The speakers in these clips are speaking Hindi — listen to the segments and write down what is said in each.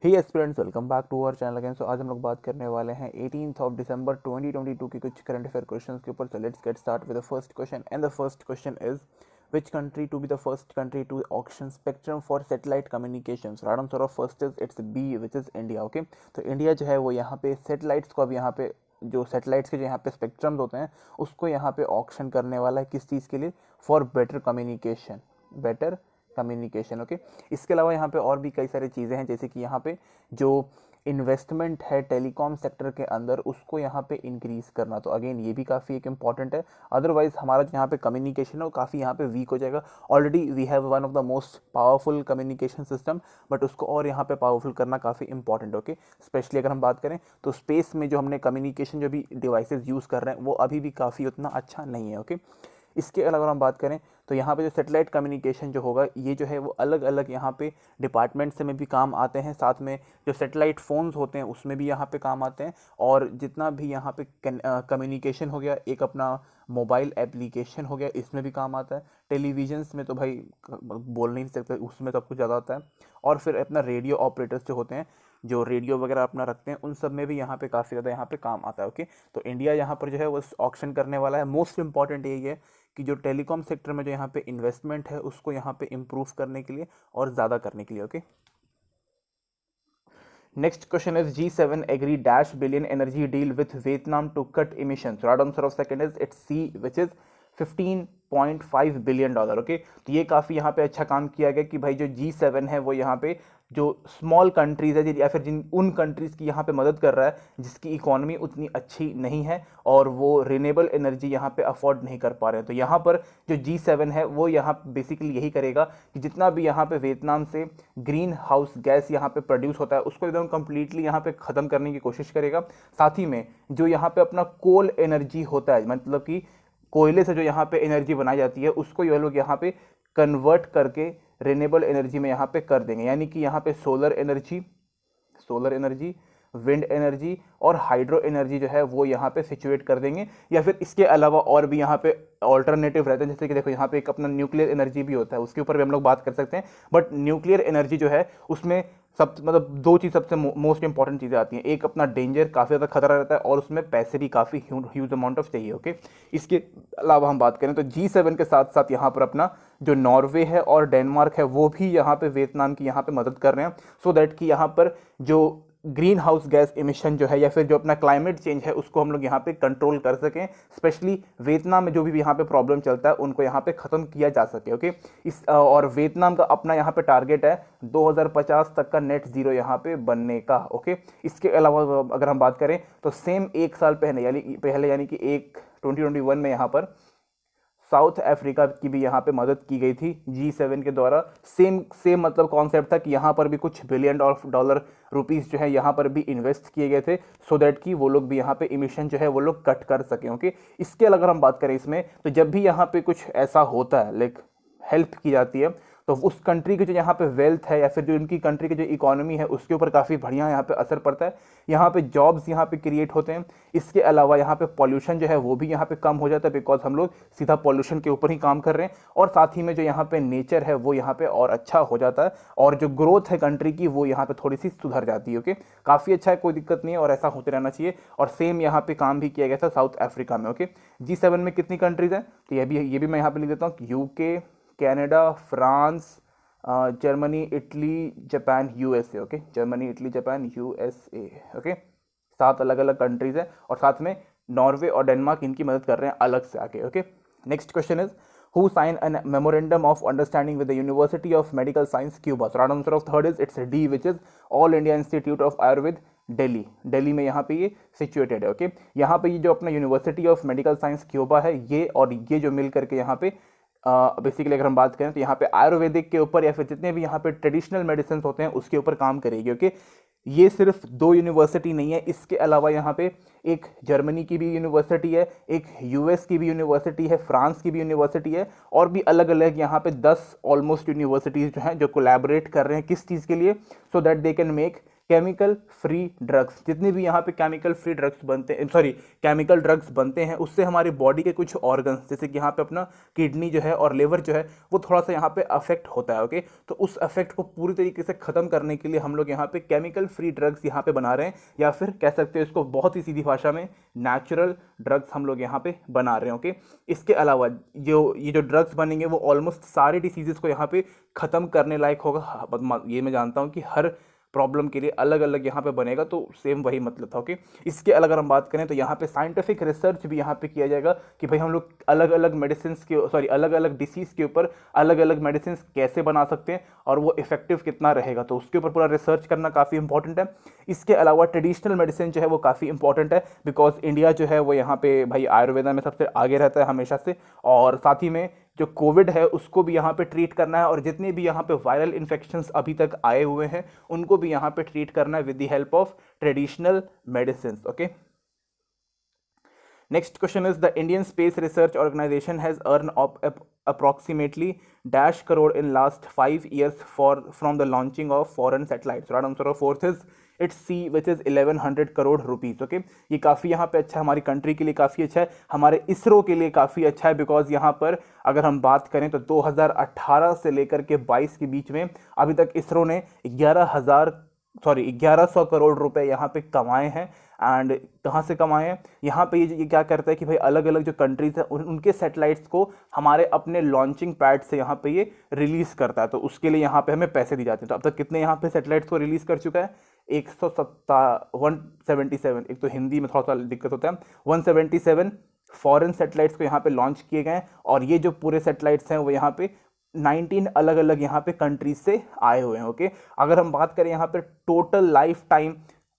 Hey aspirants, welcome back to our channel again. So आज हम लोग बात करने वाले हैं 18th ऑफ दिसंबर 2022 के कुछ करंट अफेयर क्वेश्चंस के ऊपर। So let's get start with the first question and the first question is which country to be the first country to auction spectrum for satellite communications? Right answer of first is it's B, which is India. Okay, तो इंडिया जो है वो यहाँ पे सैटेलाइट्स को, अब यहाँ पे जो सैटेलाइट्स के जो यहाँ पे स्पेक्ट्रम्स होते हैं उसको यहाँ पे ऑक्शन करने वाला है। किस चीज़ के लिए? For better communication, better communication. Okay, इसके अलावा यहाँ पे और भी कई सारी चीज़ें हैं, जैसे कि यहाँ पे जो इन्वेस्टमेंट है टेलीकॉम सेक्टर के अंदर उसको यहाँ पे इंक्रीज़ करना, तो अगेन ये भी काफ़ी एक इम्पॉर्टेंट है। अदरवाइज हमारा जो यहाँ पे कम्युनिकेशन है वो काफ़ी यहाँ पे वीक हो जाएगा। Already we have one of the most powerful communication system, but उसको और यहाँ पे पावरफुल करना काफ़ी इंपॉर्टेंट। ओके, स्पेशली अगर हम बात करें तो स्पेस में जो हमने कम्युनिकेशन जो भी डिवाइसेज यूज़ कर रहे हैं वो अभी भी काफ़ी उतना अच्छा नहीं है। ओके, इसके अलावा अगर हम बात करें तो यहाँ पे जो सैटेलाइट कम्युनिकेशन जो होगा ये जो है वो अलग अलग यहाँ पे डिपार्टमेंट्स में भी काम आते हैं। साथ में जो सैटेलाइट फ़ोन्स होते हैं उसमें भी यहाँ पे काम आते हैं, और जितना भी यहाँ पे कम्युनिकेशन हो गया, एक अपना मोबाइल एप्लीकेशन हो गया, इसमें भी काम आता है। टेलीविजन्स में तो भाई बोल नहीं सकते, उसमें तो कुछ ज़्यादा आता है। और फिर अपना रेडियो ऑपरेटर्स जो होते हैं, जो रेडियो वगैरह अपना रखते हैं, उन सब में भी यहाँ पे काफ़ी ज़्यादा यहाँ पे काम आता है। ओके, तो इंडिया यहाँ पर जो है वो ऑक्शन करने वाला है। मोस्ट इंपॉर्टेंट यही है कि जो टेलीकॉम सेक्टर में जो यहाँ पे इन्वेस्टमेंट है उसको यहाँ पे इम्प्रूव करने के लिए और ज़्यादा करने के लिए। Okay, next question is G7 agree dash billion energy deal with Vietnam to cut emissions. Right answer of second is it's C, which is $15.5 billion. Okay, तो ये काफ़ी यहाँ पे अच्छा काम किया गया कि भाई जो G7 है वो यहाँ पे जो स्मॉल कंट्रीज़ है या फिर जिन उन कंट्रीज़ की यहाँ पे मदद कर रहा है जिसकी इकोनॉमी उतनी अच्छी नहीं है और वो रिन्यूएबल एनर्जी यहाँ पे अफोर्ड नहीं कर पा रहे हैं। तो यहाँ पर जो G7 है वो यहाँ बेसिकली यही करेगा कि जितना भी यहाँ पे वियतनाम से ग्रीन हाउस गैस यहाँ पे प्रोड्यूस होता है उसको एकदम कम्प्लीटली यहाँ पे ख़त्म करने की कोशिश करेगा। साथ ही में जो यहाँ पे अपना कोल एनर्जी होता है, मतलब कि कोयले से जो यहाँ पे एनर्जी बनाई जाती है उसको ये लोग यहाँ पे कन्वर्ट करके रिन्यूएबल एनर्जी में यहाँ पे कर देंगे। यानी कि यहाँ पे सोलर एनर्जी, विंड एनर्जी और हाइड्रो एनर्जी जो है वो यहाँ पे सिचुएट कर देंगे। या फिर इसके अलावा और भी यहाँ पे ऑल्टरनेटिव रहते हैं, जैसे कि देखो यहाँ पे एक अपना न्यूक्लियर एनर्जी भी होता है, उसके ऊपर भी हम लोग बात कर सकते हैं। बट न्यूक्लियर एनर्जी जो है उसमें सब मतलब दो चीज़ सबसे मोस्ट इंपॉर्टेंट चीज़ें आती हैं। एक अपना डेंजर, काफ़ी ज़्यादा खतरा रहता है, और उसमें पैसे भी काफ़ी ह्यूज अमाउंट ऑफ चाहिए। ओके, इसके अलावा हम बात करें तो G7 के साथ साथ यहाँ पर अपना जो नॉर्वे है और डेनमार्क है वो भी यहाँ पे वियतनाम की यहाँ पे मदद कर रहे हैं, सो दैट कि यहाँ पर जो ग्रीन हाउस गैस इमिशन जो है या फिर जो अपना क्लाइमेट चेंज है उसको हम लोग यहाँ पे कंट्रोल कर सकें। स्पेशली वियतनाम में जो भी यहाँ पे प्रॉब्लम चलता है उनको यहाँ पे ख़त्म किया जा सके। ओके, इस और वियतनाम का अपना यहाँ पे टारगेट है 2050 तक का नेट ज़ीरो यहाँ पे बनने का। ओके, इसके अलावा अगर हम बात करें तो सेम एक साल पहले यानी कि 2021 में यहाँ पर साउथ अफ्रीका की भी यहाँ पे मदद की गई थी G7 के द्वारा। सेम मतलब कॉन्सेप्ट था कि यहाँ पर भी कुछ बिलियन डॉलर रुपीस जो है यहाँ पर भी इन्वेस्ट किए गए थे, सो दैट कि वो लोग भी यहाँ पे इमिशन जो है वो लोग कट कर सकें। ओके, इसके अलावा अगर हम बात करें इसमें तो जब भी यहाँ पे कुछ ऐसा होता है, लाइक हेल्प की जाती है, तो उस कंट्री की जो यहाँ पे वेल्थ है या फिर जो उनकी कंट्री की जो इकोनॉमी है उसके ऊपर काफ़ी बढ़िया यहाँ पे असर पड़ता है। यहाँ पे जॉब्स यहाँ पे क्रिएट होते हैं। इसके अलावा यहाँ पे पॉल्यूशन जो है वो भी यहाँ पे कम हो जाता है, बिकॉज हम लोग सीधा पॉल्यूशन के ऊपर ही काम कर रहे हैं। और साथ ही में जो यहाँ पे नेचर है वो यहाँ पे और अच्छा हो जाता है, और जो ग्रोथ है कंट्री की वो यहाँ पे थोड़ी सी सुधर जाती है। ओके, काफ़ी अच्छा है, कोई दिक्कत नहीं है और ऐसा होते रहना चाहिए। और सेम यहाँ पे काम भी किया गया था साउथ अफ्रीका में। ओके, G7 में कितनी कंट्रीज हैं तो ये भी मैं यहाँ पे लिख देता हूँ। UK, Canada, France, Germany, Italy, Japan, USA. Okay, Germany, Italy, Japan, USA. Okay, 7 अलग अलग कंट्रीज हैं, और साथ में नॉर्वे और डेनमार्क इनकी मदद कर रहे हैं अलग से आके। Okay, next question is who sign a memorandum of understanding with the university of medical science Cuba. Right answer of third is it's D, which is all India institute of Ayurveda Delhi में यहाँ पे ये सिचुएटेड है। ओके, यहाँ पे ये जो अपना university of medical science Cuba है ये और ये जो मिल करके यहाँ पे बेसिकली अगर हम बात करें तो यहाँ पे आयुर्वेदिक के ऊपर या फिर जितने भी यहाँ पे ट्रेडिशनल मेडिसिन होते हैं उसके ऊपर काम करेगी। ओके, ये सिर्फ 2 यूनिवर्सिटी नहीं है, इसके अलावा यहाँ पे एक जर्मनी की भी यूनिवर्सिटी है, एक यूएस की भी यूनिवर्सिटी है, फ्रांस की भी यूनिवर्सिटी है, और भी अलग अलग यहाँ पे 10 ऑलमोस्ट यूनिवर्सिटीज़ जो हैं जो कोलैबोरेट कर रहे हैं किस चीज़ के लिए, so that they can make chemical free drugs, जितने भी यहाँ पे केमिकल फ्री ड्रग्स बनते हैं, सॉरी केमिकल ड्रग्स बनते हैं, उससे हमारी बॉडी के कुछ ऑर्गन्स जैसे कि यहाँ पे अपना किडनी जो है और लिवर जो है वो थोड़ा सा यहाँ पे अफेक्ट होता है। ओके, तो उस अफेक्ट को पूरी तरीके से खत्म करने के लिए हम लोग यहाँ पे केमिकल फ्री ड्रग्स यहाँ पे बना रहे हैं, या फिर कह सकते हैं इसको बहुत ही सीधी भाषा में नेचुरल ड्रग्स हम लोग यहाँ पे बना रहे हैं। ओके, इसके अलावा ये जो ड्रग्स बनेंगे वो ऑलमोस्ट सारे डिसीजेस को यहाँ पे खत्म करने लायक होगा। ये मैं जानता हूँ कि हर प्रॉब्लम के लिए अलग अलग यहाँ पे बनेगा, तो सेम वही मतलब था। ओके, इसके अगर हम बात करें तो यहाँ पे साइंटिफिक रिसर्च भी यहाँ पे किया जाएगा कि भाई हम लोग अलग अलग मेडिसिन के, सॉरी अलग अलग डिसीज़ के ऊपर अलग अलग मेडिसिन कैसे बना सकते हैं और वो इफेक्टिव कितना रहेगा, तो उसके ऊपर पूरा रिसर्च करना काफ़ी इंपॉर्टेंट है। इसके अलावा ट्रेडिशनल मेडिसिन जो है वो काफ़ी इंपॉर्टेंट है, बिकॉज इंडिया जो है वो यहाँ पे भाई आयुर्वेदा में सबसे आगे रहता है हमेशा से, और साथ ही में जो कोविड है उसको भी यहाँ पे ट्रीट करना है, और जितने भी यहाँ पे वायरल इन्फेक्शंस अभी तक आए हुए हैं उनको भी यहाँ पे ट्रीट करना है with the help of traditional medicine. Okay, next question is the Indian Space Research Organization has earned approximately dash crore in last 5 years from the launching of foreign satellites. Right answer of fourth is it's C, which is 1100 crore rupees. Okay, ये काफ़ी यहाँ पे अच्छा है, हमारी कंट्री के लिए काफ़ी अच्छा है, हमारे इसरो के लिए काफ़ी अच्छा है, बिकॉज यहाँ पर अगर हम बात करें तो 2018 से लेकर के 22 के बीच में अभी तक इसरो ने 1100 करोड़ रुपए यहाँ पे कमाए हैं। एंड कहाँ से कमाए हैं, यहाँ पे ये क्या करता है कि भाई अलग अलग जो कंट्रीज़ हैं उनके सैटेलाइट्स को हमारे अपने लॉन्चिंग पैड से यहाँ पे ये रिलीज़ करता है, तो उसके लिए यहाँ पे हमें पैसे दिए जाते हैं। तो अब तक कितने यहाँ पे सैटेलाइट्स को रिलीज़ कर चुका है, 177, एक तो हिंदी में थोड़ा सा दिक्कत होता है, 177 फॉरेन सैटेलाइट्स को यहाँ पे लॉन्च किए गए हैं, और ये जो पूरे सैटेलाइट्स हैं वो यहाँ पे 19 अलग अलग यहाँ पे कंट्रीज से आए हुए हैं। ओके, अगर हम बात करें यहाँ पे total life time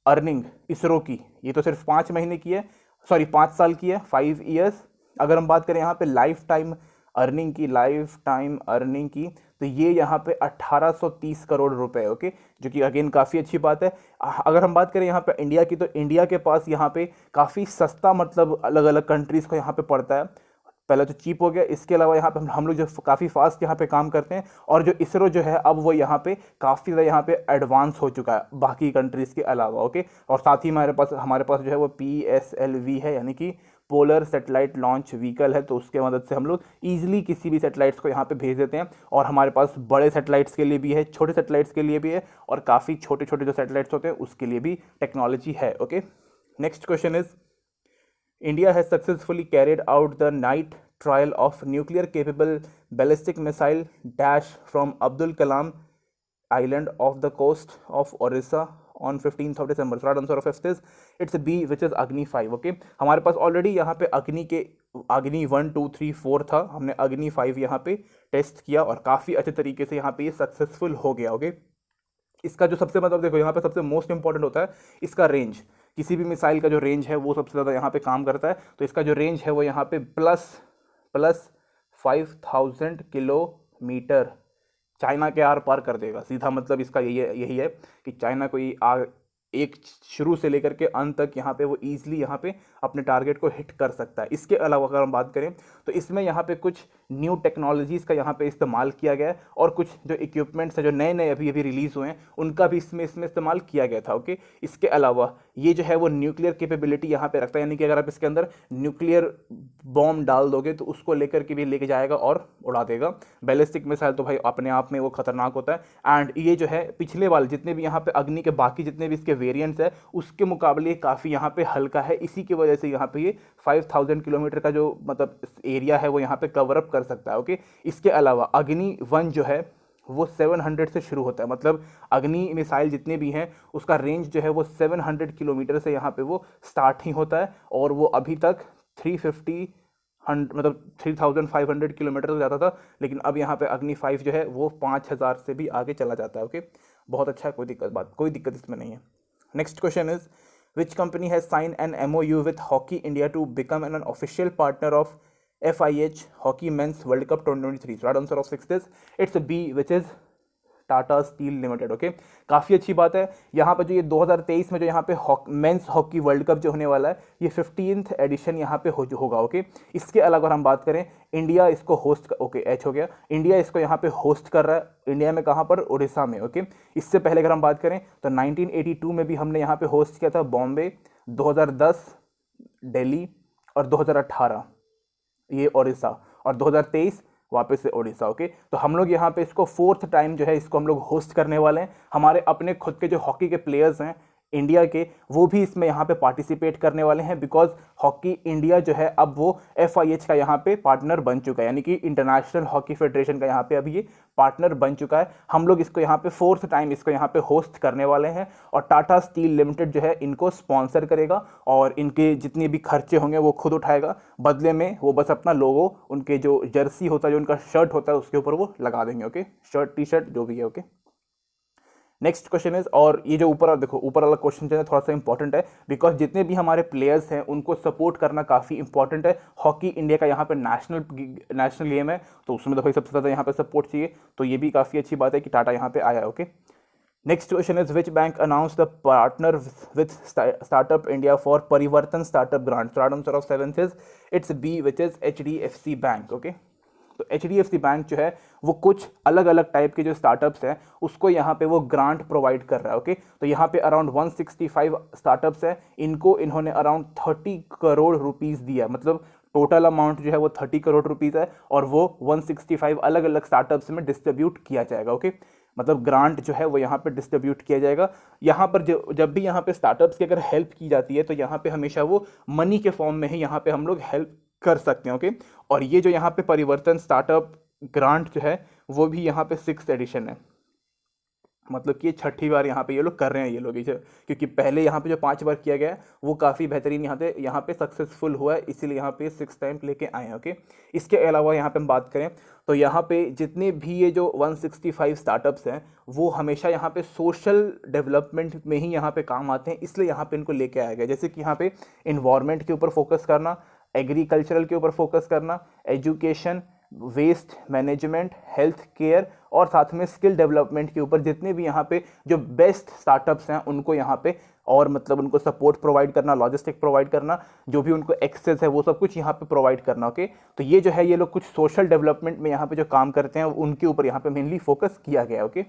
earning ISRO की, ये तो सिर्फ 5 महीने की है, सॉरी 5 साल की है, 5 ईयर्स। अगर हम बात करें यहाँ पे लाइफ टाइम अर्निंग की, तो ये यहाँ पे 1830 करोड़ रुपए। ओके, जो कि अगेन काफ़ी अच्छी बात है। अगर हम बात करें यहाँ पे इंडिया की, तो इंडिया के पास यहाँ पे काफ़ी सस्ता, मतलब अलग अलग कंट्रीज़ को यहाँ पे पड़ता है, पहले तो चीप हो गया। इसके अलावा यहाँ पे हम लोग जो काफ़ी फास्ट यहाँ पे काम करते हैं, और जो इसरो जो है अब वो यहाँ पे काफ़ी ज़्यादा यहाँ पे एडवांस हो चुका है बाकी कंट्रीज़ के अलावा। ओके, और साथ ही हमारे पास जो है वो PSLV है, यानी कि पोलर सेटेलाइट लॉन्च व्हीकल है, तो उसके मदद से हम लोग ईजिली किसी भी सेटेलाइट्स को यहाँ पे भेज देते हैं। और हमारे पास बड़े सेटेलाइट्स के लिए भी है, छोटे सेटेलाइट्स के लिए भी है, और काफ़ी छोटे छोटे जो सेटेलाइट्स होते हैं उसके लिए भी टेक्नोलॉजी है। Okay, next question is India has successfully carried out the night trial of nuclear capable ballistic missile dash from Abdul Kalam Island off the coast of Orissa on 15th of December. So right answer of fifth is it's B, which is Agni 5. Okay, हमारे पास ऑलरेडी यहाँ पे अग्नि 1, 2, 3, 4 था, हमने अग्नि 5 यहाँ पे टेस्ट किया और काफ़ी अच्छे तरीके से यहाँ पे ये सक्सेसफुल हो गया। ओके, इसका जो सबसे मतलब देखो यहाँ पे सबसे मोस्ट इंपॉर्टेंट होता है इसका रेंज, किसी भी मिसाइल का जो रेंज है वो सबसे ज़्यादा यहाँ पे काम करता है। तो इसका जो रेंज है वो यहाँ पे प्लस 5000 किलोमीटर चाइना के आर पार कर देगा। सीधा मतलब इसका यही है कि चाइना को एक शुरू से लेकर के अंत तक यहाँ पे वो ईजिली यहाँ पे अपने टारगेट को हिट कर सकता है। इसके अलावा अगर हम बात करें तो इसमें यहाँ पे कुछ न्यू टेक्नोलॉजीज़ का यहाँ पे इस्तेमाल किया गया है, और कुछ जो इक्विपमेंट्स हैं जो नए अभी रिलीज़ हुए हैं उनका भी इसमें इस्तेमाल किया गया था। ओके, इसके अलावा ये जो है वो न्यूक्लियर कैपेबिलिटी यहाँ पे रखता है, यानी कि अगर आप इसके अंदर न्यूक्लियर बॉम्ब डाल दोगे तो उसको लेकर के भी लेके जाएगा और उड़ा देगा। बैलिस्टिक मिसाइल तो भाई अपने आप में वो खतरनाक होता है। एंड ये जो है पिछले वाले जितने भी यहाँ पे अग्नि के बाकी जितने भी इसके वेरिएंट्स है उसके मुकाबले काफ़ी यहाँ पे हल्का है, इसी की वजह से यहाँ पे ये 5000 किलोमीटर का जो मतलब एरिया है वो यहाँ पे कवर अप कर सकता है। ओके, इसके अलावा अग्नि 1 जो है वो 700 से शुरू होता है, मतलब अग्नि मिसाइल जितने भी हैं उसका रेंज जो है वो 700 किलोमीटर से यहाँ पे वो स्टार्ट ही होता है, और वो अभी तक 3500 किलोमीटर तो जाता था, लेकिन अब यहाँ पे अग्नि 5 जो है वो 5000 से भी आगे चला जाता है। ओके, बहुत अच्छा है, कोई दिक्कत इसमें नहीं है। Next question is which company has sign an MOU with hockey India to become an official partner of FIH Hockey Men's World Cup 2023. Right answer of 6 is it's B, which is Tata steel limited. Okay, काफ़ी अच्छी बात है। यहाँ पर जो ये 2023 में जो यहाँ पे मेंस हॉकी वर्ल्ड कप जो होने वाला है, ये 15th एडिशन यहाँ पे होगा। ओके, इसके अलावा अगर हम बात करें, इंडिया इसको होस्ट, ओके एच हो गया, इंडिया इसको यहाँ पे होस्ट कर रहा है। इंडिया में कहाँ पर? उड़ीसा में। ओके, इससे पहले अगर हम बात करें तो 1982 में भी हमने यहाँ पे होस्ट किया था, बॉम्बे, 2010 दिल्ली, और 2018 ये उड़ीसा, और 2023 वापस से उड़ीसा। ओके, तो हम लोग यहाँ पे इसको 4th टाइम जो है इसको हम लोग होस्ट करने वाले हैं। हमारे अपने खुद के जो हॉकी के प्लेयर्स हैं इंडिया के, वो भी इसमें यहाँ पे पार्टिसिपेट करने वाले हैं, बिकॉज हॉकी इंडिया जो है अब वो FIH का यहाँ पे पार्टनर बन चुका है, यानी कि इंटरनेशनल हॉकी फेडरेशन का यहाँ पे अभी ये पार्टनर बन चुका है। हम लोग इसको यहाँ पे 4th टाइम इसको यहाँ पे होस्ट करने वाले हैं, और टाटा स्टील लिमिटेड जो है इनको स्पॉन्सर करेगा, और इनके जितने भी खर्चे होंगे वो खुद उठाएगा। बदले में वो बस अपना लोगो, उनके जो जर्सी होता है, जो उनका शर्ट होता है, उसके ऊपर वो लगा देंगे। ओके, शर्ट टी शर्ट जो भी है। ओके, नेक्स्ट क्वेश्चन इज, और ये जो ऊपर देखो ऊपर वाला क्वेश्चन जो है थोड़ा सा इंपॉर्टेंट है, बिकॉज जितने भी हमारे प्लेयर्स हैं उनको सपोर्ट करना काफ़ी इंपॉर्टेंट है। हॉकी इंडिया का यहाँ पे नेशनल गेम है, तो उसमें तो भाई सबसे ज़्यादा यहाँ पे सपोर्ट चाहिए, तो ये भी काफ़ी अच्छी बात है कि टाटा यहाँ पे आया है। Okay, next question is, which bank announce the partner with startup India for Parivartan startup grant? Short answer of 7th is it's B, which is HDFC bank. Okay, तो HDFC बैंक जो है वो कुछ अलग अलग टाइप के जो स्टार्टअप्स हैं उसको यहाँ पे वो ग्रांट प्रोवाइड कर रहा है। ओके, तो यहाँ पे अराउंड 165 स्टार्टअप्स हैं, इनको इन्होंने अराउंड 30 करोड़ रुपीस दिया, मतलब टोटल अमाउंट जो है वो 30 करोड़ रुपीस है, और वो 165 अलग अलग स्टार्टअप्स में डिस्ट्रीब्यूट किया जाएगा। ओके, मतलब ग्रांट जो है वो यहाँ पे डिस्ट्रीब्यूट किया जाएगा। यहाँ पर जब भी यहाँ पे स्टार्टअप्स की अगर हेल्प की जाती है तो यहाँ पे हमेशा वो मनी के फॉर्म में ही यहाँ पे हम लोग हेल्प कर सकते हैं। ओके, और ये जो यहाँ पे परिवर्तन स्टार्टअप ग्रांट जो है वो भी यहाँ पे 6th एडिशन है, मतलब कि 6ठी बार यहाँ पे ये लोग कर रहे हैं ये लोग इसे, क्योंकि पहले यहाँ पे जो 5 बार किया गया है वो काफ़ी बेहतरीन यहाँ पे सक्सेसफुल हुआ है, इसीलिए यहाँ पे 6th टाइम लेके आए हैं। ओके, इसके अलावा यहाँ पे हम बात करें तो यहाँ पे जितने भी ये जो 165 स्टार्टअप्स हैं वो हमेशा यहाँ पे सोशल डेवलपमेंट में ही यहाँ पे काम आते हैं, इसलिए यहाँ पे इनको लेके आया गया। जैसे कि यहाँ पे इन्वायरमेंट के ऊपर फोकस करना, एग्रीकल्चरल के ऊपर फोकस करना, education, waste management, health care, और साथ में स्किल डेवलपमेंट के ऊपर जितने भी यहाँ पे जो बेस्ट स्टार्टअप्स हैं उनको यहाँ पे, और मतलब उनको सपोर्ट प्रोवाइड करना, लॉजिस्टिक प्रोवाइड करना, जो भी उनको एक्सेस है वो सब कुछ यहाँ पे प्रोवाइड करना। ओके, तो ये जो है ये लोग कुछ सोशल डेवलपमेंट में यहाँ पे जो काम करते हैं उनके ऊपर यहाँ पे मेनली फोकस किया गया। Okay,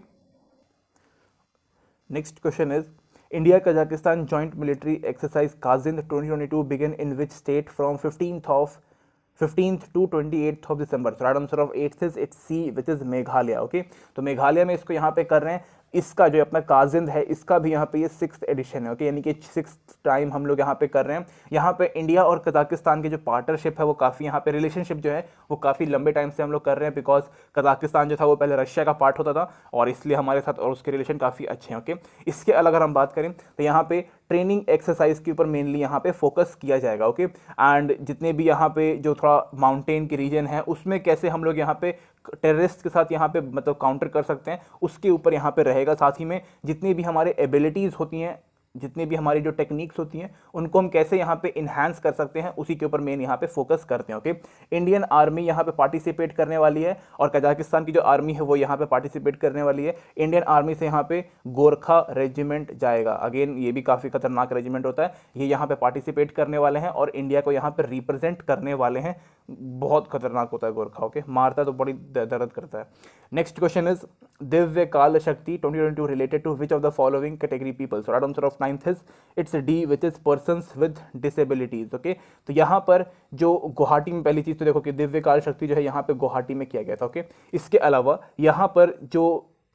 next question is, India Kazakhstan joint military exercise Kazind 2022 began in which state from 15th to 28th of December? So right answer of 8th is it's C, which is Meghalaya. Okay, तो मेघालय में इसको यहाँ पे कर रहे हैं। इसका जो अपना काजिंद है इसका भी यहाँ पे ये 6th एडिशन है। ओके, यानी कि 6th टाइम हम लोग यहाँ पे कर रहे हैं। यहाँ पे इंडिया और कजाकिस्तान की जो पार्टनरशिप है वो काफ़ी यहाँ पे रिलेशनशिप जो है वो काफ़ी लंबे टाइम से हम लोग कर रहे हैं, बिकॉज कजाकिस्तान जो था वो पहले रशिया का पार्ट होता था, और इसलिए हमारे साथ और उसके रिलेशन काफ़ी अच्छे हैं। ओके, इसके अलग अगर हम बात करें तो यहाँ पे ट्रेनिंग एक्सरसाइज के ऊपर मेनली यहाँ पे फोकस किया जाएगा। ओके, एंड जितने भी यहाँ पे जो थोड़ा माउंटेन के रीजन है उसमें कैसे हम लोग यहाँ पे टेररिस्ट के साथ यहाँ पे मतलब काउंटर कर सकते हैं उसके ऊपर यहाँ पे रहेगा। साथ ही में जितनी भी हमारे एबिलिटीज़ होती हैं, जितनी भी हमारी जो टेक्निक्स होती हैं उनको हम कैसे यहाँ पे इन्हांस कर सकते हैं उसी के ऊपर मेन यहाँ पे फोकस करते हैं। ओके, इंडियन आर्मी यहाँ पे पार्टिसिपेट करने वाली है, और कजाकिस्तान की जो आर्मी है वो यहाँ पे पार्टिसिपेट करने वाली है। इंडियन आर्मी से यहाँ पे गोरखा रेजिमेंट जाएगा, अगेन ये भी काफ़ी खतरनाक रेजिमेंट होता है, ये यहाँ पे पार्टिसिपेट करने वाले हैं और इंडिया को यहाँ पे रिप्रेजेंट करने वाले हैं। बहुत खतरनाक होता है गोरखा। ओके, मारता है तो बड़ी दर्द करता है। Next question is, Divya Kala Shakti 2022 related to which of the following category people? So right answer of 9th is it's D, which is persons with disabilities. Okay, तो यहाँ पर जो गुवाहाटी में पहली चीज़ तो देखो कि दिव्य काल शक्ति जो है यहाँ पे गुवाहाटी में किया गया था। ओके, इसके अलावा यहाँ पर जो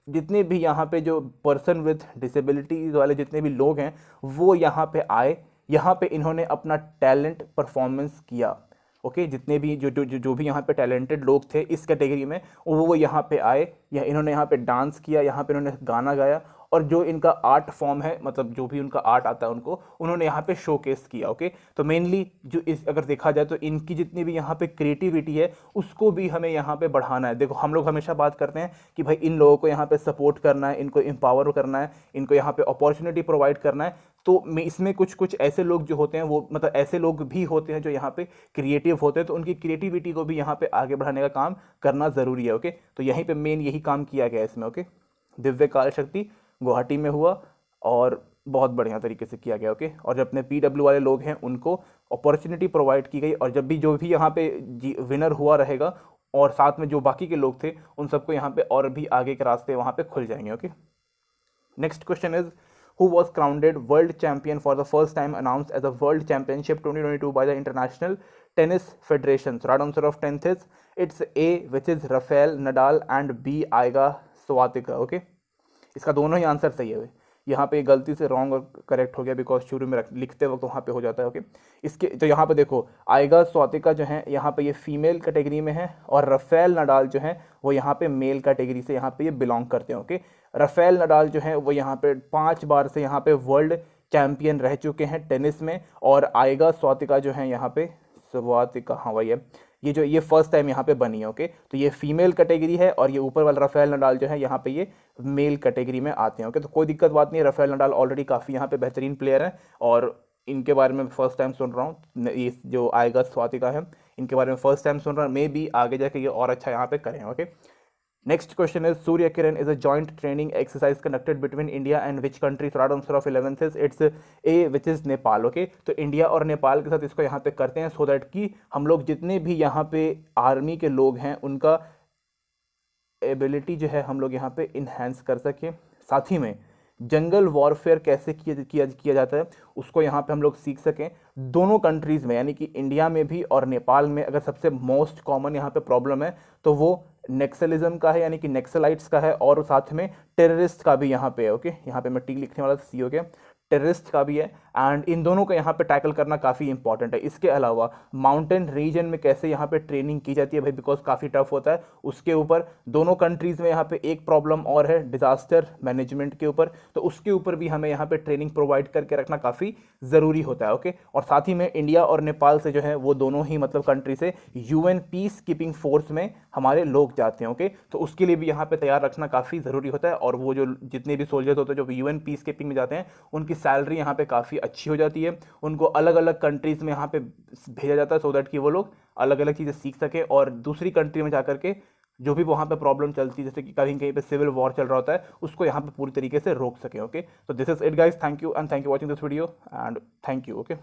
जितने भी यहाँ पे जो पर्सन विद डिसेबिलिटीज वाले जितने भी लोग हैं वो यहाँ पे आए, यहाँ पे इन्होंने अपना टैलेंट परफॉर्मेंस किया। ओके, जितने भी जो भी यहाँ पे टैलेंटेड लोग थे इस कैटेगरी में वो यहाँ पे आए, या इन्होंने यहाँ पे डांस किया, यहाँ पे इन्होंने गाना गाया, और जो इनका आर्ट फॉर्म है मतलब जो भी उनका आर्ट आता है उनको उन्होंने यहाँ पे शोकेस किया। ओके, तो मेनली जो इस अगर देखा जाए तो इनकी जितनी भी यहाँ पे क्रिएटिविटी है उसको भी हमें यहाँ पे बढ़ाना है। देखो हम लोग हमेशा बात करते हैं कि भाई इन लोगों को यहाँ पे सपोर्ट करना है, इनको एम्पावर करना है, इनको यहाँ पे अपॉर्चुनिटी प्रोवाइड करना है। तो इसमें कुछ ऐसे लोग जो होते हैं वो मतलब ऐसे लोग भी होते हैं जो यहाँ पे क्रिएटिव होते हैं, तो उनकी क्रिएटिविटी को भी यहाँ पे आगे बढ़ाने का काम करना ज़रूरी है। ओके, तो यहीं पे मेन यही काम किया गया है इसमें। ओके, दिव्य काल शक्ति गुवाहाटी में हुआ और बहुत बढ़िया तरीके से किया गया। ओके, और जो अपने PW वाले लोग हैं उनको अपॉर्चुनिटी प्रोवाइड की गई, और जब भी जो भी यहाँ पे विनर हुआ रहेगा और साथ में जो बाकी के लोग थे उन सबको यहाँ पे और भी आगे के रास्ते वहाँ पे खुल जाएंगे। Okay, next question is who was crowned world champion for the first time announced as a world championship 2022 by the International Tennis Federation. So right answer of 10th is it's A, which is Rafael Nadal, and B, Iga Swiatek. Okay, इसका दोनों ही आंसर सही है। यहाँ पे गलती से रॉन्ग और करेक्ट हो गया बिकॉज शुरू में लिखते वक्त वहाँ पे हो जाता है। ओके, इसके तो यहाँ पे देखो आइगा स्वातिका जो है यहाँ पे ये फीमेल कैटेगरी में है, और रफेल नडाल जो है वो यहाँ पे मेल कैटेगरी से यहाँ पे ये बिलोंग करते हैं। ओके, रफेल नडाल जो है वो यहाँ पे 5 बार से यहाँ पे वर्ल्ड चैंपियन रह चुके हैं टेनिस में, और आइगा स्वातिका जो है यहाँ पे स्वातिका, हाँ वही है, ये फर्स्ट टाइम यहाँ पे बनी है। ओके, तो ये फीमेल कैटेगरी है, और ये ऊपर वाला रफेल नडाल जो है यहाँ पे ये मेल कैटेगरी में आते हैं। ओके, तो कोई दिक्कत बात नहीं है, रफेल नडाल ऑलरेडी काफ़ी यहाँ पे बेहतरीन प्लेयर हैं और इनके बारे में फर्स्ट टाइम सुन रहा हूँ। ये जो आएगा स्वातिका है इनके बारे में फर्स्ट टाइम सुन रहा हूँ, मे बी आगे जाके ये और अच्छा यहाँ पे करें। Okay, next question is Surya Kiran is a joint training exercise conducted between India and which country? Right answer of 11th is it's a, which is Nepal. Okay, तो इंडिया और नेपाल के साथ इसको यहाँ पे करते हैं सो दैट कि हम लोग जितने भी यहाँ पे आर्मी के लोग हैं उनका एबिलिटी जो है हम लोग यहाँ पे इन्हेंस कर सकें, साथ ही में जंगल वॉरफेयर कैसे किया जाता है उसको यहाँ पे हम लोग सीख सकें। दोनों कंट्रीज़ में यानी कि इंडिया में भी और नेपाल में अगर सबसे मोस्ट कॉमन यहाँ पे प्रॉब्लम है तो वो नेक्सलिज्म का है, यानी कि नेक्सलाइट्स का है, और साथ में टेररिस्ट का भी यहाँ पे है। ओके, यहाँ पे मैं टी लिखने वाला सी हो गया, टेररिस्ट का भी है, एंड इन दोनों को यहाँ पे टैकल करना काफ़ी इंपॉर्टेंट है। इसके अलावा माउंटेन रीजन में कैसे यहाँ पे ट्रेनिंग की जाती है भाई, बिकॉज काफ़ी टफ होता है, उसके ऊपर दोनों कंट्रीज़ में यहाँ पे एक प्रॉब्लम और है डिज़ास्टर मैनेजमेंट के ऊपर, तो उसके ऊपर भी हमें यहाँ पे ट्रेनिंग प्रोवाइड करके रखना काफ़ी ज़रूरी होता है। ओके, और साथ ही में इंडिया और नेपाल से जो है वो दोनों ही मतलब कंट्री से UN पीस कीपिंग फोर्स में हमारे लोग जाते हैं। ओके, तो उसके लिए भी यहाँ पे तैयार रखना काफ़ी ज़रूरी होता है, और वो जो जितने भी सोल्जर्स होते हैं जो UN पीस कीपिंग में जाते हैं उनकी सैलरी यहाँ पे काफ़ी अच्छी हो जाती है, उनको अलग अलग कंट्रीज़ में यहाँ पे भेजा जाता है सो दैट कि वो लोग अलग अलग चीज़ें सीख सके और दूसरी कंट्री में जाकर के जो भी वहाँ पे प्रॉब्लम चलती है, जैसे कि कहीं कहीं पे सिविल वॉर चल रहा होता है, उसको यहाँ पे पूरी तरीके से रोक सके। ओके, तो this is it guys, thank you and thank you watching this video and thank you. Okay.